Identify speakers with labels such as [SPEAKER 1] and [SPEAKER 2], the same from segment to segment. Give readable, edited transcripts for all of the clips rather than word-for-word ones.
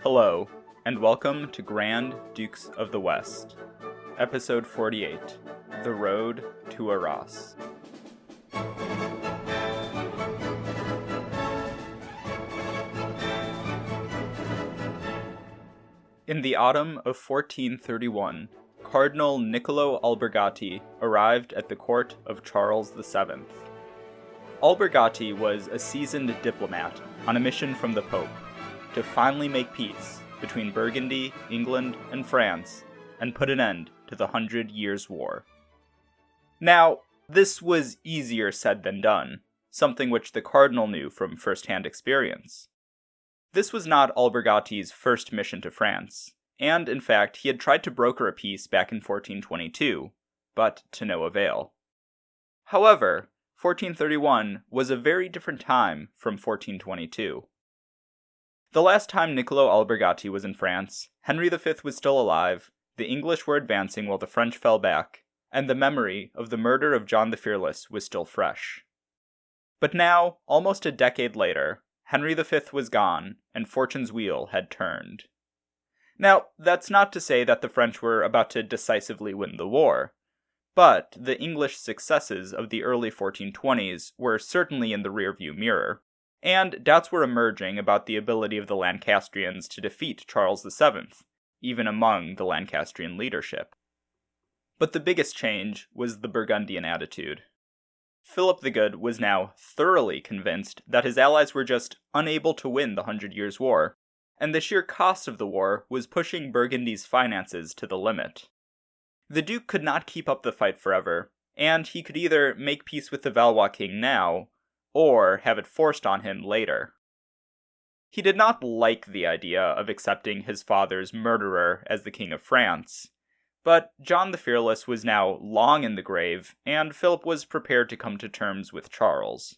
[SPEAKER 1] Hello, and welcome to Grand Dukes of the West, Episode 48, The Road to Arras. In the autumn of 1431, Cardinal Niccolo Albergati arrived at the court of Charles VII. Albergati was a seasoned diplomat on a mission from the Pope to finally make peace between Burgundy, England, and France, and put an end to the 100 Years' War. Now, this was easier said than done, something which the Cardinal knew from first-hand experience. This was not Albergati's first mission to France, and in fact he had tried to broker a peace back in 1422, but to no avail. However, 1431 was a very different time from 1422. The last time Niccolo Albergati was in France, Henry V was still alive, the English were advancing while the French fell back, and the memory of the murder of John the Fearless was still fresh. But now, almost a decade later, Henry V was gone, and fortune's wheel had turned. Now, that's not to say that the French were about to decisively win the war, but the English successes of the early 1420s were certainly in the rearview mirror, and doubts were emerging about the ability of the Lancastrians to defeat Charles VII, even among the Lancastrian leadership. But the biggest change was the Burgundian attitude. Philip the Good was now thoroughly convinced that his allies were just unable to win the 100 Years' War, and the sheer cost of the war was pushing Burgundy's finances to the limit. The Duke could not keep up the fight forever, and he could either make peace with the Valois king now, or have it forced on him later. He did not like the idea of accepting his father's murderer as the King of France, but John the Fearless was now long in the grave, and Philip was prepared to come to terms with Charles.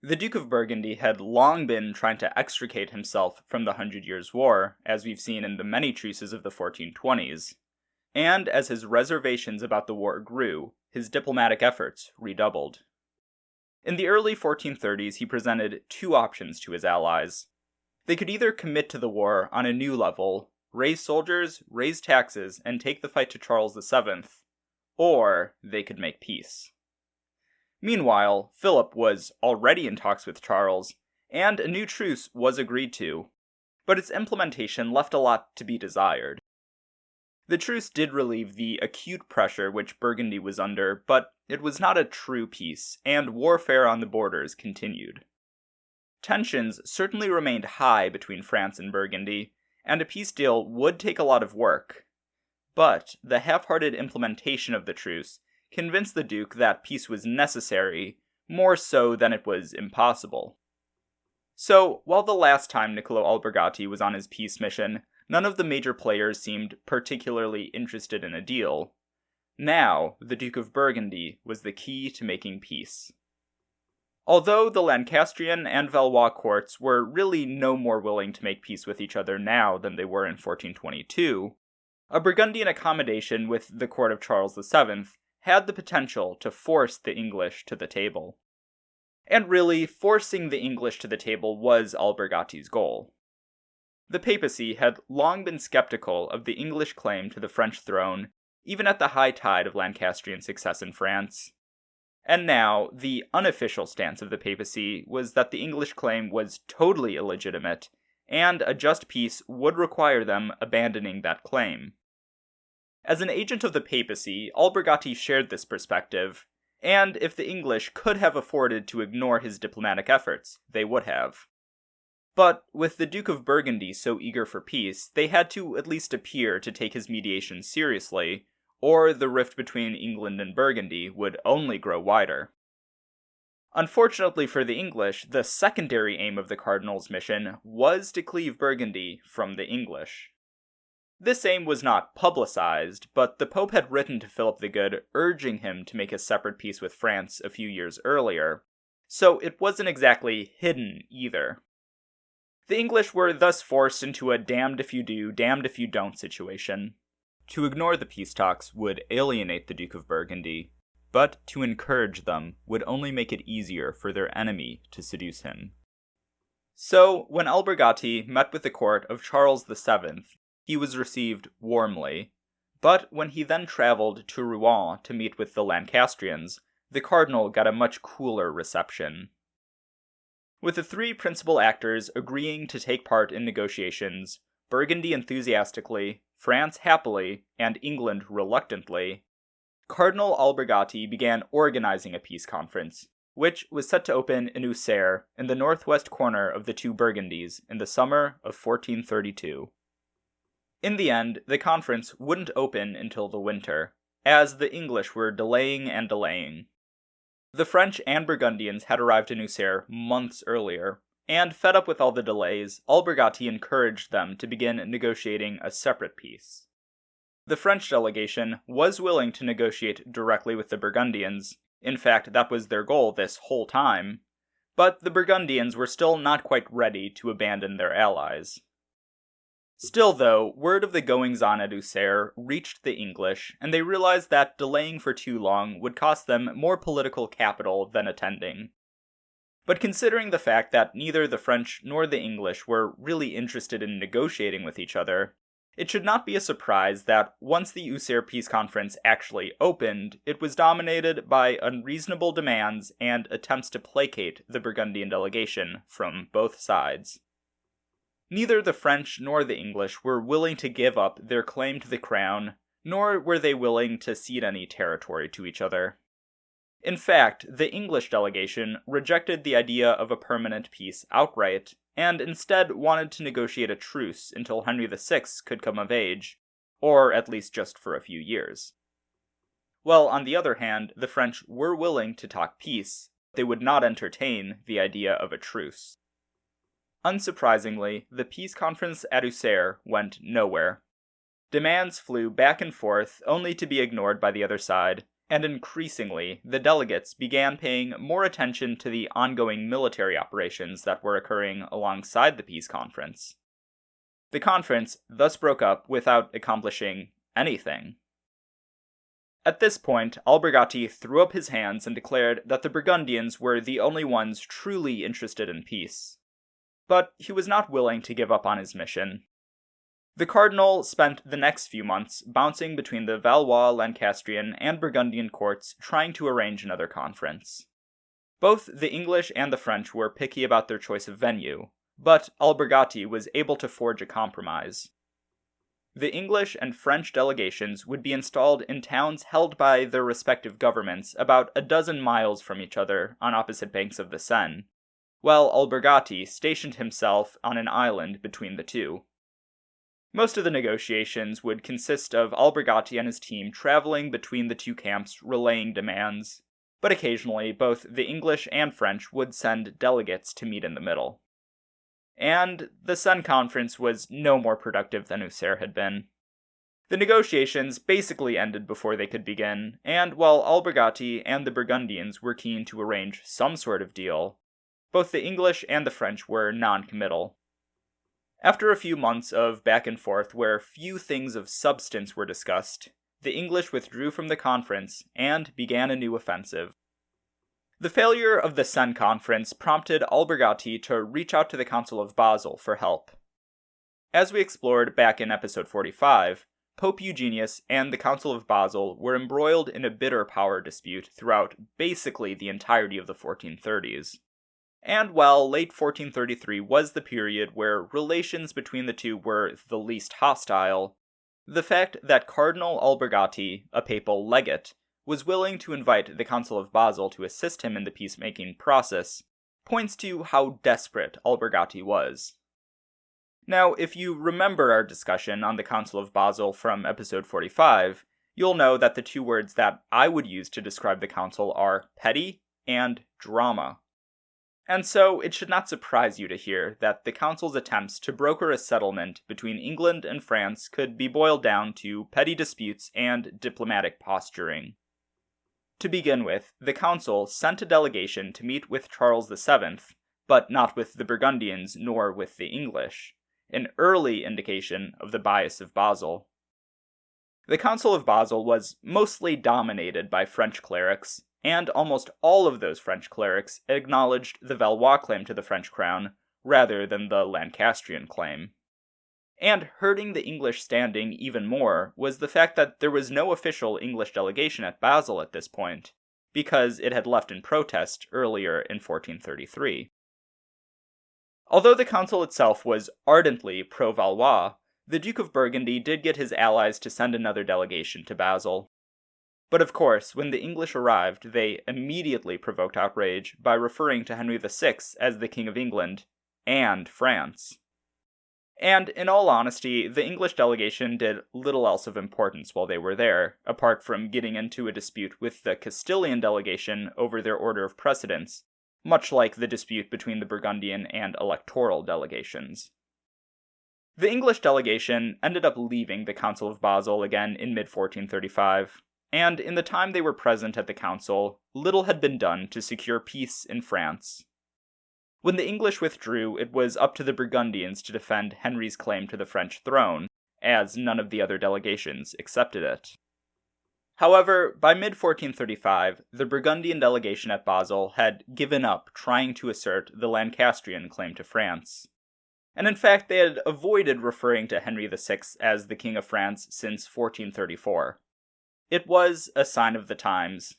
[SPEAKER 1] The Duke of Burgundy had long been trying to extricate himself from the 100 Years' War, as we've seen in the many truces of the 1420s, and as his reservations about the war grew, his diplomatic efforts redoubled. In the early 1430s, he presented two options to his allies. They could either commit to the war on a new level, raise soldiers, raise taxes, and take the fight to Charles VII, or they could make peace. Meanwhile, Philip was already in talks with Charles, and a new truce was agreed to, but its implementation left a lot to be desired. The truce did relieve the acute pressure which Burgundy was under, but it was not a true peace, and warfare on the borders continued. Tensions certainly remained high between France and Burgundy, and a peace deal would take a lot of work. But the half-hearted implementation of the truce convinced the Duke that peace was necessary, more so than it was impossible. So, while the last time Niccolo Albergati was on his peace mission, none of the major players seemed particularly interested in a deal. Now, the Duke of Burgundy was the key to making peace. Although the Lancastrian and Valois courts were really no more willing to make peace with each other now than they were in 1422, a Burgundian accommodation with the court of Charles VII had the potential to force the English to the table. And really, forcing the English to the table was Albergati's goal. The papacy had long been skeptical of the English claim to the French throne, even at the high tide of Lancastrian success in France. And now, the unofficial stance of the papacy was that the English claim was totally illegitimate, and a just peace would require them abandoning that claim. As an agent of the papacy, Albergati shared this perspective, and if the English could have afforded to ignore his diplomatic efforts, they would have. But with the Duke of Burgundy so eager for peace, they had to at least appear to take his mediation seriously, or the rift between England and Burgundy would only grow wider. Unfortunately for the English, the secondary aim of the Cardinal's mission was to cleave Burgundy from the English. This aim was not publicized, but the Pope had written to Philip the Good urging him to make a separate peace with France a few years earlier, so it wasn't exactly hidden either. The English were thus forced into a damned if you do, damned if you don't situation. To ignore the peace talks would alienate the Duke of Burgundy, but to encourage them would only make it easier for their enemy to seduce him. So, when Albergati met with the court of Charles VII, he was received warmly. But when he then traveled to Rouen to meet with the Lancastrians, the Cardinal got a much cooler reception. With the three principal actors agreeing to take part in negotiations, Burgundy enthusiastically, France happily, and England reluctantly, Cardinal Albergati began organizing a peace conference, which was set to open in Auxerre, in the northwest corner of the two Burgundies, in the summer of 1432. In the end, the conference wouldn't open until the winter, as the English were delaying and delaying. The French and Burgundians had arrived in Auxerre months earlier, and fed up with all the delays, Albergati encouraged them to begin negotiating a separate peace. The French delegation was willing to negotiate directly with the Burgundians. In fact, that was their goal this whole time. But the Burgundians were still not quite ready to abandon their allies. Still, though, word of the goings-on at Auxerre reached the English, and they realized that delaying for too long would cost them more political capital than attending. But considering the fact that neither the French nor the English were really interested in negotiating with each other, it should not be a surprise that once the Auxerre Peace Conference actually opened, it was dominated by unreasonable demands and attempts to placate the Burgundian delegation from both sides. Neither the French nor the English were willing to give up their claim to the crown, nor were they willing to cede any territory to each other. In fact, the English delegation rejected the idea of a permanent peace outright, and instead wanted to negotiate a truce until Henry VI could come of age, or at least just for a few years. While on the other hand, the French were willing to talk peace, they would not entertain the idea of a truce. Unsurprisingly, the peace conference at Auxerre went nowhere. Demands flew back and forth, only to be ignored by the other side, and increasingly, the delegates began paying more attention to the ongoing military operations that were occurring alongside the peace conference. The conference thus broke up without accomplishing anything. At this point, Albergati threw up his hands and declared that the Burgundians were the only ones truly interested in peace. But he was not willing to give up on his mission. The Cardinal spent the next few months bouncing between the Valois, Lancastrian, and Burgundian courts trying to arrange another conference. Both the English and the French were picky about their choice of venue, but Albergati was able to forge a compromise. The English and French delegations would be installed in towns held by their respective governments about a dozen miles from each other on opposite banks of the Seine, while Albergati stationed himself on an island between the two. Most of the negotiations would consist of Albergati and his team traveling between the two camps relaying demands, but occasionally both the English and French would send delegates to meet in the middle. And the Seine Conference was no more productive than Auxerre had been. The negotiations basically ended before they could begin, and while Albergati and the Burgundians were keen to arrange some sort of deal, both the English and the French were non-committal. After a few months of back and forth where few things of substance were discussed, the English withdrew from the conference and began a new offensive. The failure of the Seine Conference prompted Albergati to reach out to the Council of Basel for help. As we explored back in episode 45, Pope Eugenius and the Council of Basel were embroiled in a bitter power dispute throughout basically the entirety of the 1430s. And while late 1433 was the period where relations between the two were the least hostile, the fact that Cardinal Albergati, a papal legate, was willing to invite the Council of Basel to assist him in the peacemaking process points to how desperate Albergati was. Now, if you remember our discussion on the Council of Basel from episode 45, you'll know that the two words that I would use to describe the council are petty and drama. And so, it should not surprise you to hear that the Council's attempts to broker a settlement between England and France could be boiled down to petty disputes and diplomatic posturing. To begin with, the Council sent a delegation to meet with Charles VII, but not with the Burgundians nor with the English, an early indication of the bias of Basel. The Council of Basel was mostly dominated by French clerics, and almost all of those French clerics acknowledged the Valois claim to the French crown, rather than the Lancastrian claim. And hurting the English standing even more was the fact that there was no official English delegation at Basel at this point, because it had left in protest earlier in 1433. Although the council itself was ardently pro-Valois, the Duke of Burgundy did get his allies to send another delegation to Basel. But of course, when the English arrived, they immediately provoked outrage by referring to Henry VI as the King of England and France. And in all honesty, the English delegation did little else of importance while they were there, apart from getting into a dispute with the Castilian delegation over their order of precedence, much like the dispute between the Burgundian and electoral delegations. The English delegation ended up leaving the Council of Basel again in mid-1435, and in the time they were present at the council, little had been done to secure peace in France. When the English withdrew, it was up to the Burgundians to defend Henry's claim to the French throne, as none of the other delegations accepted it. However, by mid-1435, the Burgundian delegation at Basel had given up trying to assert the Lancastrian claim to France. And in fact, they had avoided referring to Henry VI as the King of France since 1434. It was a sign of the times.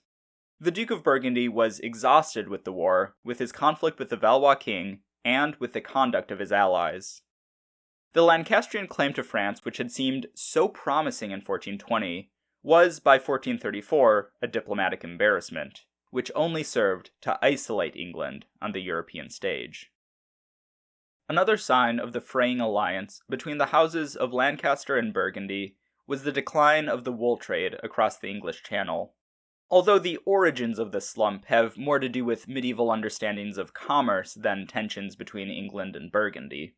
[SPEAKER 1] The Duke of Burgundy was exhausted with the war, with his conflict with the Valois king, and with the conduct of his allies. The Lancastrian claim to France, which had seemed so promising in 1420, was by 1434 a diplomatic embarrassment, which only served to isolate England on the European stage. Another sign of the fraying alliance between the houses of Lancaster and Burgundy was the decline of the wool trade across the English Channel. Although the origins of this slump have more to do with medieval understandings of commerce than tensions between England and Burgundy.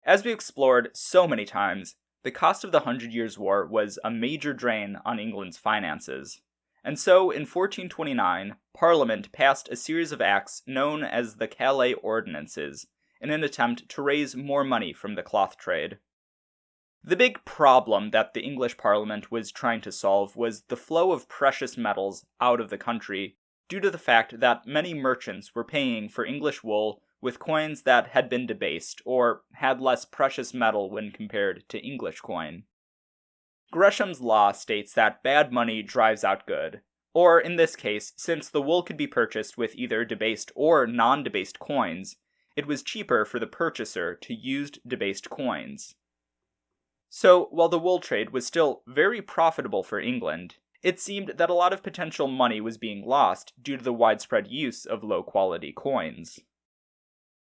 [SPEAKER 1] As we explored so many times, the cost of the 100 Years' War was a major drain on England's finances, and so in 1429, Parliament passed a series of acts known as the Calais Ordinances in an attempt to raise more money from the cloth trade. The big problem that the English Parliament was trying to solve was the flow of precious metals out of the country, due to the fact that many merchants were paying for English wool with coins that had been debased, or had less precious metal when compared to English coin. Gresham's law states that bad money drives out good, or in this case, since the wool could be purchased with either debased or non-debased coins, it was cheaper for the purchaser to use debased coins. So, while the wool trade was still very profitable for England, it seemed that a lot of potential money was being lost due to the widespread use of low-quality coins.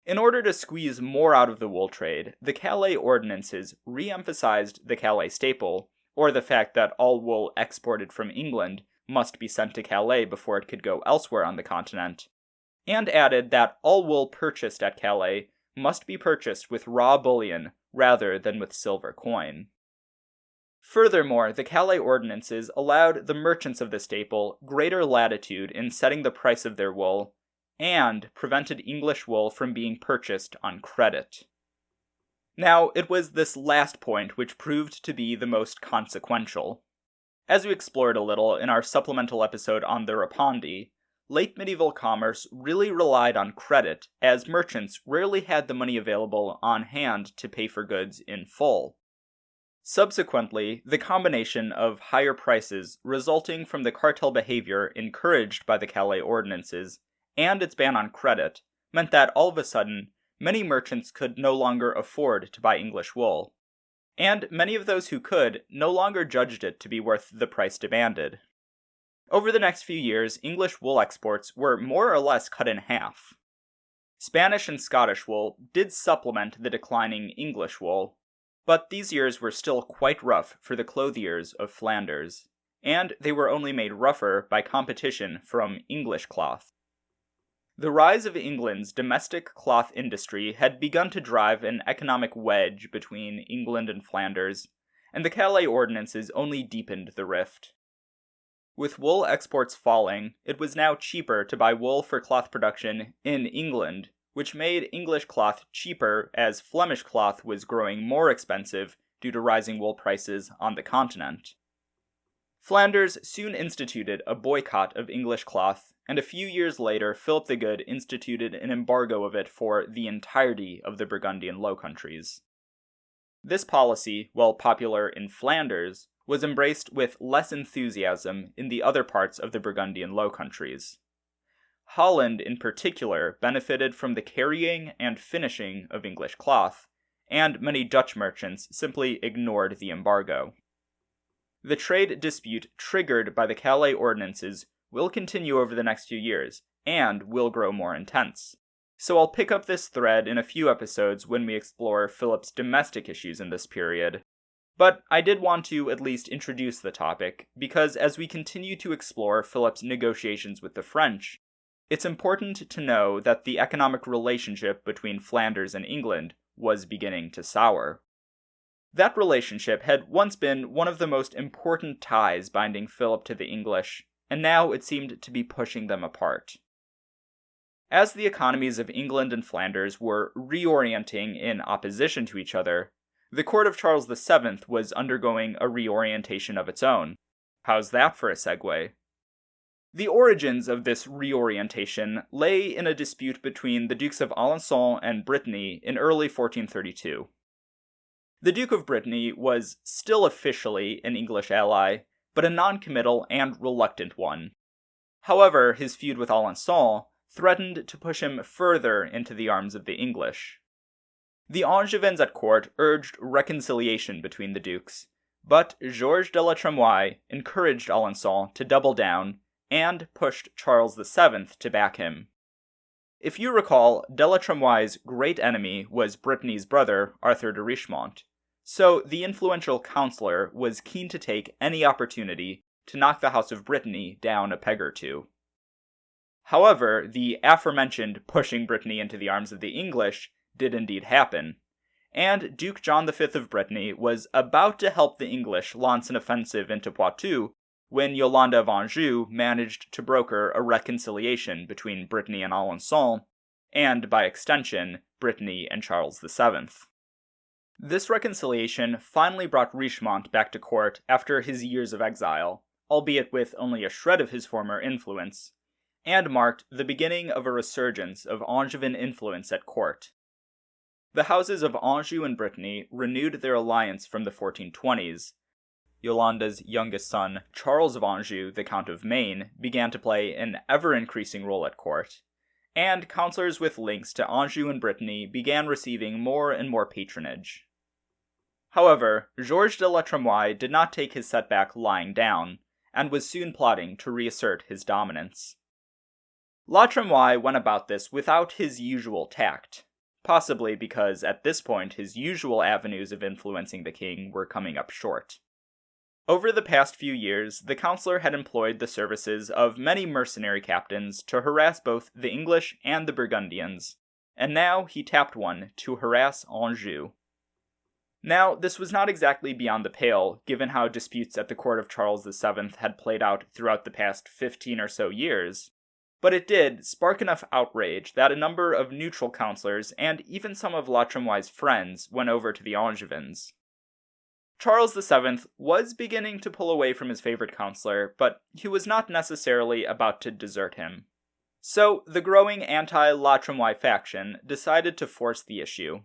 [SPEAKER 1] In order to squeeze more out of the wool trade, the Calais Ordinances re-emphasized the Calais staple, or the fact that all wool exported from England must be sent to Calais before it could go elsewhere on the continent, and added that all wool purchased at Calais must be purchased with raw bullion rather than with silver coin. Furthermore, the Calais Ordinances allowed the merchants of the staple greater latitude in setting the price of their wool, and prevented English wool from being purchased on credit. Now, it was this last point which proved to be the most consequential. As we explored a little in our supplemental episode on the Rapondi, late medieval commerce really relied on credit, as merchants rarely had the money available on hand to pay for goods in full. Subsequently, the combination of higher prices resulting from the cartel behavior encouraged by the Calais Ordinances and its ban on credit meant that all of a sudden, many merchants could no longer afford to buy English wool, and many of those who could no longer judged it to be worth the price demanded. Over the next few years, English wool exports were more or less cut in half. Spanish and Scottish wool did supplement the declining English wool, but these years were still quite rough for the clothiers of Flanders, and they were only made rougher by competition from English cloth. The rise of England's domestic cloth industry had begun to drive an economic wedge between England and Flanders, and the Calais Ordinances only deepened the rift. With wool exports falling, it was now cheaper to buy wool for cloth production in England, which made English cloth cheaper as Flemish cloth was growing more expensive due to rising wool prices on the continent. Flanders soon instituted a boycott of English cloth, and a few years later Philip the Good instituted an embargo of it for the entirety of the Burgundian Low Countries. This policy, while popular in Flanders, was embraced with less enthusiasm in the other parts of the Burgundian Low Countries. Holland, in particular, benefited from the carrying and finishing of English cloth, and many Dutch merchants simply ignored the embargo. The trade dispute triggered by the Calais Ordinances will continue over the next few years, and will grow more intense. So I'll pick up this thread in a few episodes when we explore Philip's domestic issues in this period. But I did want to at least introduce the topic, because as we continue to explore Philip's negotiations with the French, it's important to know that the economic relationship between Flanders and England was beginning to sour. That relationship had once been one of the most important ties binding Philip to the English, and now it seemed to be pushing them apart. As the economies of England and Flanders were reorienting in opposition to each other, the court of Charles VII was undergoing a reorientation of its own. How's that for a segue? The origins of this reorientation lay in a dispute between the Dukes of Alençon and Brittany in early 1432. The Duke of Burgundy was still officially an English ally, but a non-committal and reluctant one. However, his feud with Alençon threatened to push him further into the arms of the English. The Angevins at court urged reconciliation between the dukes, but Georges de la Tremoille encouraged Alençon to double down and pushed Charles VII to back him. If you recall, de la Tremoille's great enemy was Brittany's brother, Arthur de Richemont, so the influential councillor was keen to take any opportunity to knock the House of Brittany down a peg or two. However, the aforementioned pushing Brittany into the arms of the English did indeed happen, and Duke John V of Brittany was about to help the English launch an offensive into Poitou when Yolande of Anjou managed to broker a reconciliation between Brittany and Alençon, and by extension, Brittany and Charles VII. This reconciliation finally brought Richemont back to court after his years of exile, albeit with only a shred of his former influence, and marked the beginning of a resurgence of Angevin influence at court. The houses of Anjou and Brittany renewed their alliance from the 1420s. Yolande's youngest son, Charles of Anjou, the Count of Maine, began to play an ever-increasing role at court, and councillors with links to Anjou and Brittany began receiving more and more patronage. However, Georges de la Tremoille did not take his setback lying down, and was soon plotting to reassert his dominance. La Tremoille went about this without his usual tact, possibly because at this point his usual avenues of influencing the king were coming up short. Over the past few years, the councillor had employed the services of many mercenary captains to harass both the English and the Burgundians, and now he tapped one to harass Anjou. Now, this was not exactly beyond the pale, given how disputes at the court of Charles VII had played out throughout the past 15 or so years, but it did spark enough outrage that a number of neutral councillors and even some of La Tremoille's friends went over to the Angevins. Charles VII was beginning to pull away from his favorite councillor, but he was not necessarily about to desert him. So the growing anti-La Tremoille faction decided to force the issue.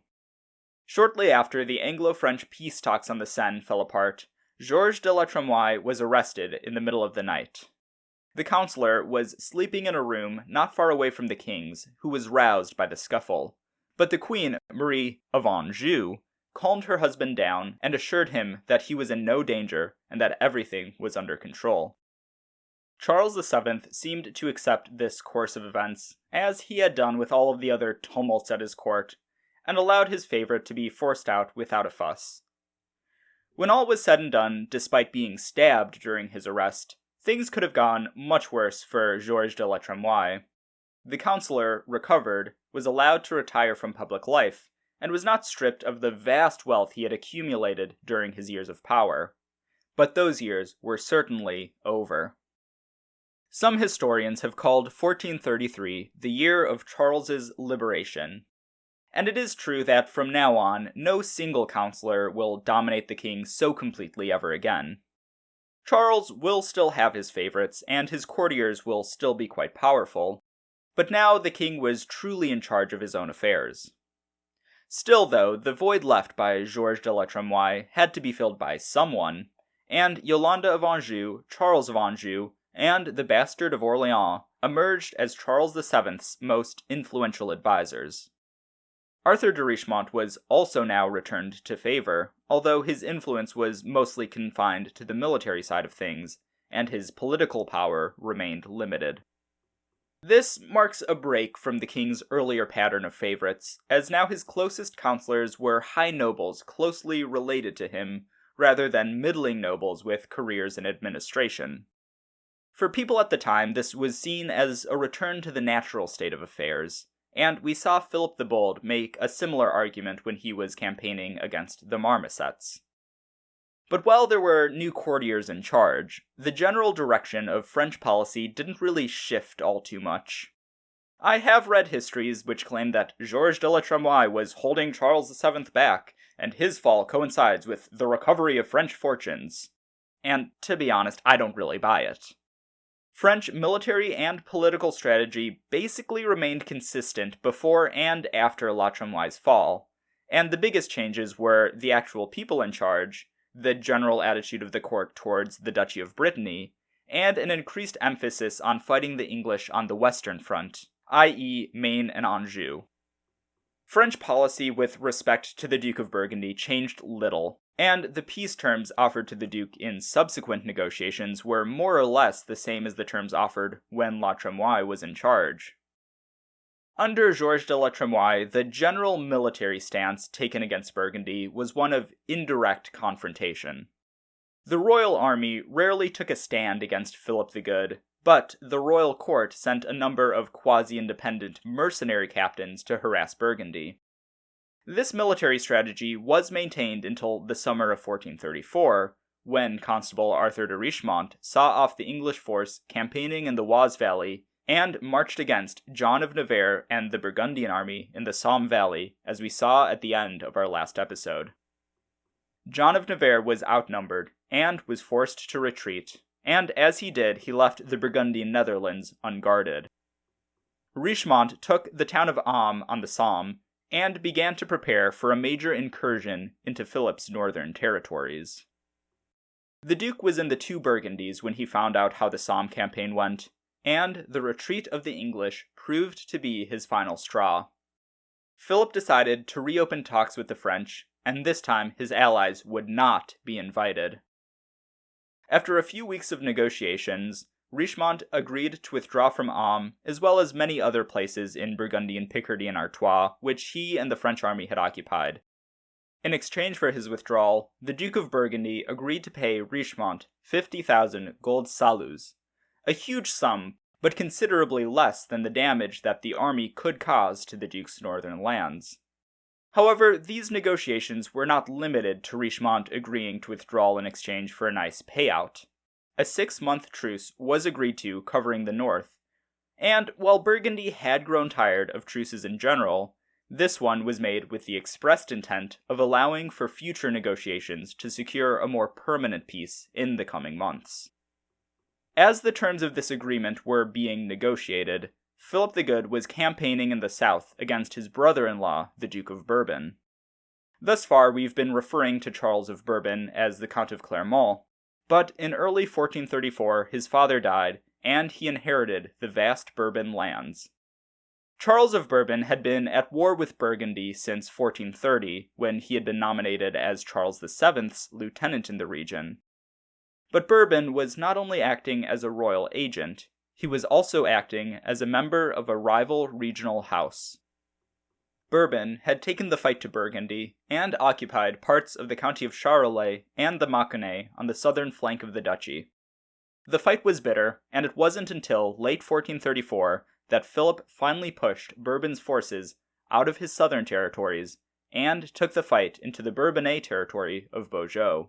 [SPEAKER 1] Shortly after the Anglo-French peace talks on the Seine fell apart, Georges de la Tremoille was arrested in the middle of the night. The councillor was sleeping in a room not far away from the king's, who was roused by the scuffle, but the Queen, Marie of Anjou, calmed her husband down and assured him that he was in no danger and that everything was under control. Charles VII seemed to accept this course of events, as he had done with all of the other tumults at his court, and allowed his favorite to be forced out without a fuss. When all was said and done, despite being stabbed during his arrest, things could have gone much worse for Georges de la Tremoille. The councillor, recovered, was allowed to retire from public life, and was not stripped of the vast wealth he had accumulated during his years of power. But those years were certainly over. Some historians have called 1433 the year of Charles's liberation. And it is true that from now on, no single councillor will dominate the king so completely ever again. Charles will still have his favorites, and his courtiers will still be quite powerful, but now the king was truly in charge of his own affairs. Still, though, the void left by Georges de la Tremoille had to be filled by someone, and Yolande of Anjou, Charles of Anjou, and the bastard of Orleans emerged as Charles VII's most influential advisors. Arthur de Richemont was also now returned to favor, although his influence was mostly confined to the military side of things, and his political power remained limited. This marks a break from the king's earlier pattern of favorites, as now his closest counselors were high nobles closely related to him, rather than middling nobles with careers in administration. For people at the time, this was seen as a return to the natural state of affairs, and we saw Philip the Bold make a similar argument when he was campaigning against the Marmosets. But while there were new courtiers in charge, the general direction of French policy didn't really shift all too much. I have read histories which claim that Georges de la Tremoille was holding Charles VII back, and his fall coincides with the recovery of French fortunes. And, to be honest, I don't really buy it. French military and political strategy basically remained consistent before and after La Tremoille's fall, and the biggest changes were the actual people in charge, the general attitude of the court towards the Duchy of Brittany, and an increased emphasis on fighting the English on the Western Front, i.e. Maine and Anjou. French policy with respect to the Duke of Burgundy changed little, and the peace terms offered to the Duke in subsequent negotiations were more or less the same as the terms offered when La Tremoille was in charge. Under Georges de la Tremoille, the general military stance taken against Burgundy was one of indirect confrontation. The royal army rarely took a stand against Philip the Good, but the royal court sent a number of quasi-independent mercenary captains to harass Burgundy. This military strategy was maintained until the summer of 1434, when Constable Arthur de Richemont saw off the English force campaigning in the Oise Valley and marched against John of Navarre and the Burgundian army in the Somme Valley, as we saw at the end of our last episode. John of Navarre was outnumbered and was forced to retreat, and as he did, he left the Burgundian Netherlands unguarded. Richemont took the town of Am on the Somme and began to prepare for a major incursion into Philip's northern territories. The Duke was in the two Burgundies when he found out how the Somme campaign went, and the retreat of the English proved to be his final straw. Philip decided to reopen talks with the French, and this time his allies would not be invited. After a few weeks of negotiations, Richemont agreed to withdraw from Am, as well as many other places in Burgundian Picardy and Artois, which he and the French army had occupied. In exchange for his withdrawal, the Duke of Burgundy agreed to pay Richemont 50,000 gold saluts, a huge sum, but considerably less than the damage that the army could cause to the Duke's northern lands. However, these negotiations were not limited to Richemont agreeing to withdraw in exchange for a nice payout. A 6-month truce was agreed to covering the north, and while Burgundy had grown tired of truces in general, this one was made with the expressed intent of allowing for future negotiations to secure a more permanent peace in the coming months. As the terms of this agreement were being negotiated, Philip the Good was campaigning in the south against his brother-in-law, the Duke of Bourbon. Thus far, we've been referring to Charles of Bourbon as the Count of Clermont, but in early 1434 his father died, and he inherited the vast Bourbon lands. Charles of Bourbon had been at war with Burgundy since 1430, when he had been nominated as Charles VII's lieutenant in the region. But Bourbon was not only acting as a royal agent, he was also acting as a member of a rival regional house. Bourbon had taken the fight to Burgundy and occupied parts of the county of Charolais and the Mâconnais on the southern flank of the duchy. The fight was bitter, and it wasn't until late 1434 that Philip finally pushed Bourbon's forces out of his southern territories and took the fight into the Bourbonnais territory of Beaujeu.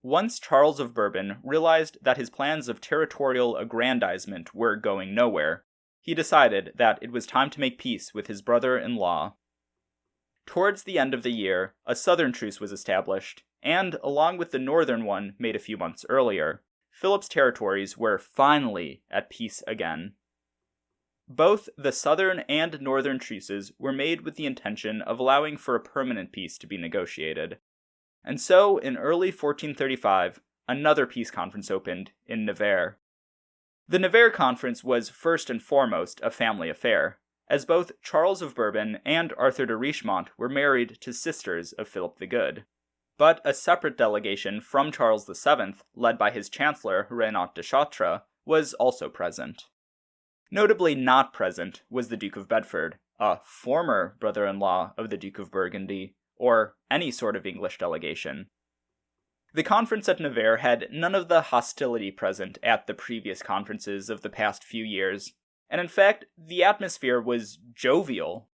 [SPEAKER 1] Once Charles of Bourbon realized that his plans of territorial aggrandizement were going nowhere, he decided that it was time to make peace with his brother-in-law. Towards the end of the year, a southern truce was established, and, along with the northern one made a few months earlier, Philip's territories were finally at peace again. Both the southern and northern truces were made with the intention of allowing for a permanent peace to be negotiated. And so, in early 1435, another peace conference opened in Nevers. The Nevers conference was first and foremost a family affair, as both Charles of Bourbon and Arthur de Richemont were married to sisters of Philip the Good. But a separate delegation from Charles VII, led by his chancellor Renaud de Chartres, was also present. Notably not present was the Duke of Bedford, a former brother-in-law of the Duke of Burgundy, or any sort of English delegation. The conference at Nevers had none of the hostility present at the previous conferences of the past few years, and in fact, the atmosphere was jovial.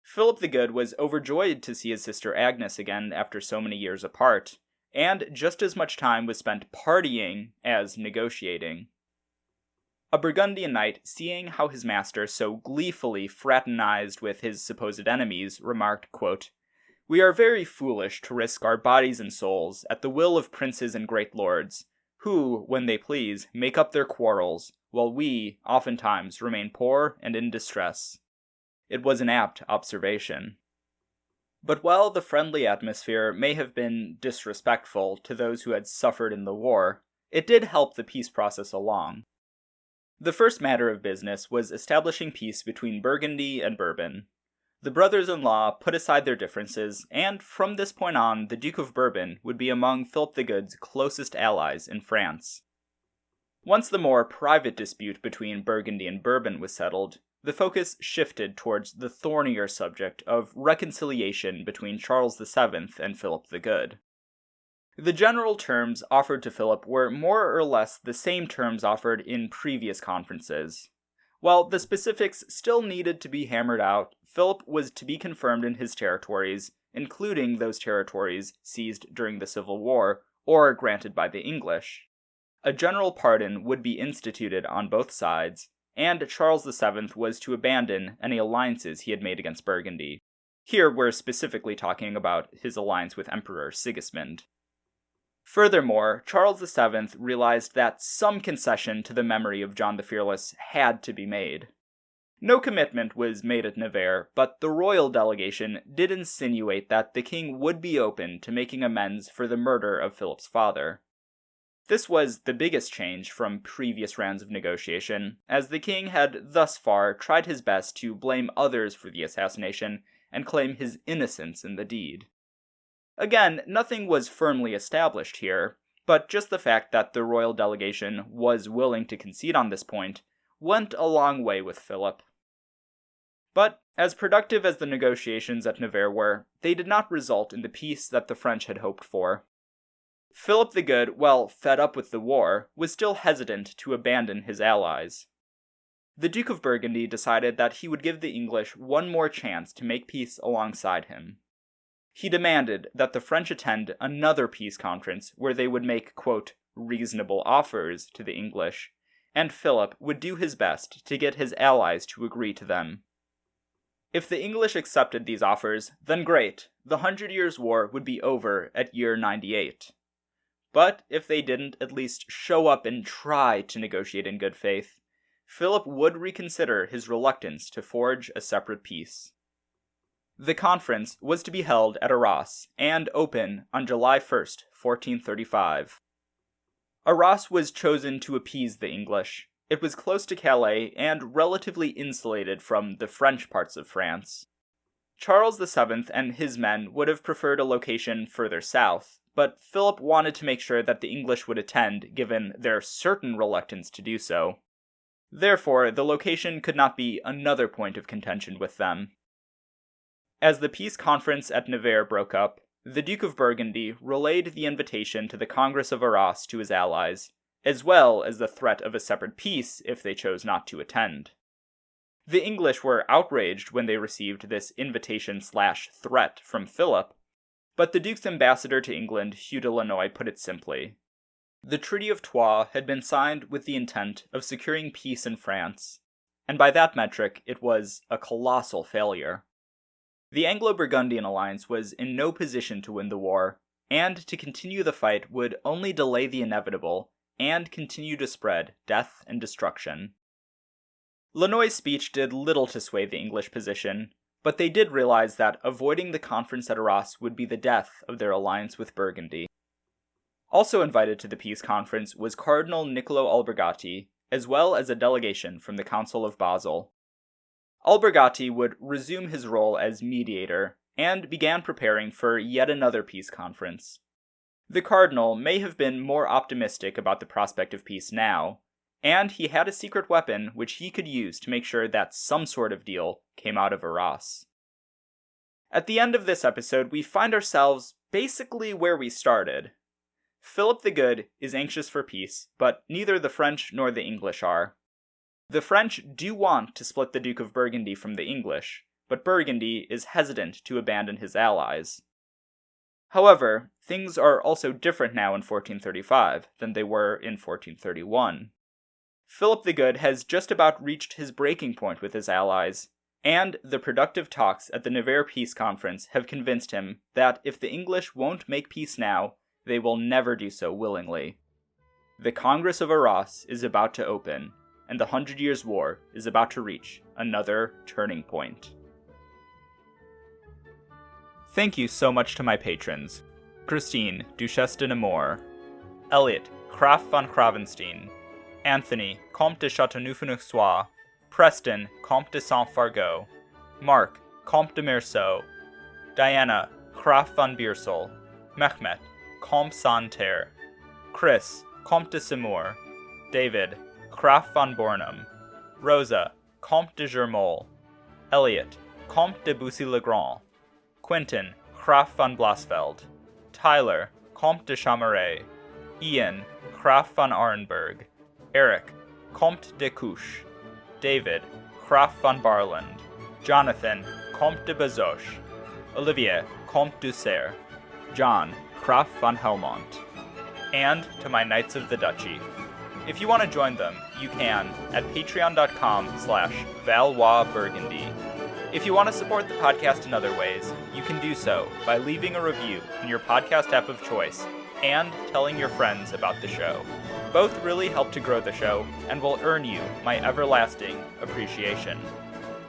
[SPEAKER 1] Philip the Good was overjoyed to see his sister Agnes again after so many years apart, and just as much time was spent partying as negotiating. A Burgundian knight, seeing how his master so gleefully fraternized with his supposed enemies, remarked, quote, "We are very foolish to risk our bodies and souls at the will of princes and great lords, who, when they please, make up their quarrels, while we, oftentimes, remain poor and in distress." It was an apt observation. But while the friendly atmosphere may have been disrespectful to those who had suffered in the war, it did help the peace process along. The first matter of business was establishing peace between Burgundy and Bourbon. The brothers-in-law put aside their differences, and from this point on, the Duke of Bourbon would be among Philip the Good's closest allies in France. Once the more private dispute between Burgundy and Bourbon was settled, the focus shifted towards the thornier subject of reconciliation between Charles VII and Philip the Good. The general terms offered to Philip were more or less the same terms offered in previous conferences. While the specifics still needed to be hammered out, Philip was to be confirmed in his territories, including those territories seized during the Civil War or granted by the English. A general pardon would be instituted on both sides, and Charles VII was to abandon any alliances he had made against Burgundy. Here we're specifically talking about his alliance with Emperor Sigismund. Furthermore, Charles VII realized that some concession to the memory of John the Fearless had to be made. No commitment was made at Nevers, but the royal delegation did insinuate that the king would be open to making amends for the murder of Philip's father. This was the biggest change from previous rounds of negotiation, as the king had thus far tried his best to blame others for the assassination and claim his innocence in the deed. Again, nothing was firmly established here, but just the fact that the royal delegation was willing to concede on this point went a long way with Philip. But, as productive as the negotiations at Nevers were, they did not result in the peace that the French had hoped for. Philip the Good, well fed up with the war, was still hesitant to abandon his allies. The Duke of Burgundy decided that he would give the English one more chance to make peace alongside him. He demanded that the French attend another peace conference where they would make, quote, reasonable offers to the English, and Philip would do his best to get his allies to agree to them. If the English accepted these offers, then great, the 100 Years' War would be over at year 98. But if they didn't at least show up and try to negotiate in good faith, Philip would reconsider his reluctance to forge a separate peace. The conference was to be held at Arras and open on July 1st, 1435. Arras was chosen to appease the English. It was close to Calais and relatively insulated from the French parts of France. Charles VII and his men would have preferred a location further south, but Philip wanted to make sure that the English would attend, given their certain reluctance to do so. Therefore, the location could not be another point of contention with them. As the peace conference at Nevers broke up, the Duke of Burgundy relayed the invitation to the Congress of Arras to his allies, as well as the threat of a separate peace if they chose not to attend. The English were outraged when they received this invitation/threat from Philip, but the Duke's ambassador to England, Hugh de Lannoy, put it simply. The Treaty of Troyes had been signed with the intent of securing peace in France, and by that metric it was a colossal failure. The Anglo-Burgundian alliance was in no position to win the war, and to continue the fight would only delay the inevitable and continue to spread death and destruction. Lannoy's speech did little to sway the English position, but they did realize that avoiding the conference at Arras would be the death of their alliance with Burgundy. Also invited to the peace conference was Cardinal Niccolo Albergati, as well as a delegation from the Council of Basel. Albergati would resume his role as mediator, and began preparing for yet another peace conference. The Cardinal may have been more optimistic about the prospect of peace now, and he had a secret weapon which he could use to make sure that some sort of deal came out of Arras. At the end of this episode, we find ourselves basically where we started. Philip the Good is anxious for peace, but neither the French nor the English are. The French do want to split the Duke of Burgundy from the English, but Burgundy is hesitant to abandon his allies. However, things are also different now in 1435 than they were in 1431. Philip the Good has just about reached his breaking point with his allies, and the productive talks at the Nevers Peace Conference have convinced him that if the English won't make peace now, they will never do so willingly. The Congress of Arras is about to open, and the 100 Years' War is about to reach another turning point. Thank you so much to my patrons: Christine, Duchesse de Nemours; Elliot, Graf von Kravenstein; Anthony, Comte de Chateauneuf-en-Auxerre; Preston, Comte de Saint-Fargeau; Mark, Comte de Meursault; Diana, Graf von Beersel; Mehmet, Comte Santerre; Chris, Comte de Semur; David, Graf von Bornum; Rosa, Comte de Germol; Elliot, Comte de Bussy-le-Grand; Quentin, Graf von Blasfeld; Tyler, Comte de Chamaret; Ian, Graf von Arenberg; Eric, Comte de Couche; David, Graf von Barland; Jonathan, Comte de Bazoches; Olivier, Comte d'Auxerre; John, Graf von Helmont; and to my Knights of the Duchy. If you want to join them, you can at patreon.com/ValoisBurgundy. If you want to support the podcast in other ways, you can do so by leaving a review in your podcast app of choice and telling your friends about the show. Both really help to grow the show and will earn you my everlasting appreciation.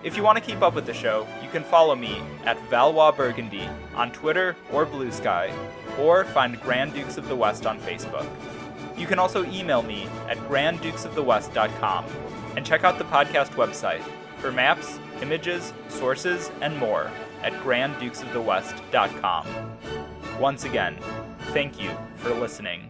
[SPEAKER 1] If you want to keep up with the show, you can follow me at ValoisBurgundy on Twitter or Blue Sky, or find Grand Dukes of the West on Facebook. You can also email me at granddukesofthewest.com and check out the podcast website for maps, images, sources, and more at granddukesofthewest.com. Once again, thank you for listening.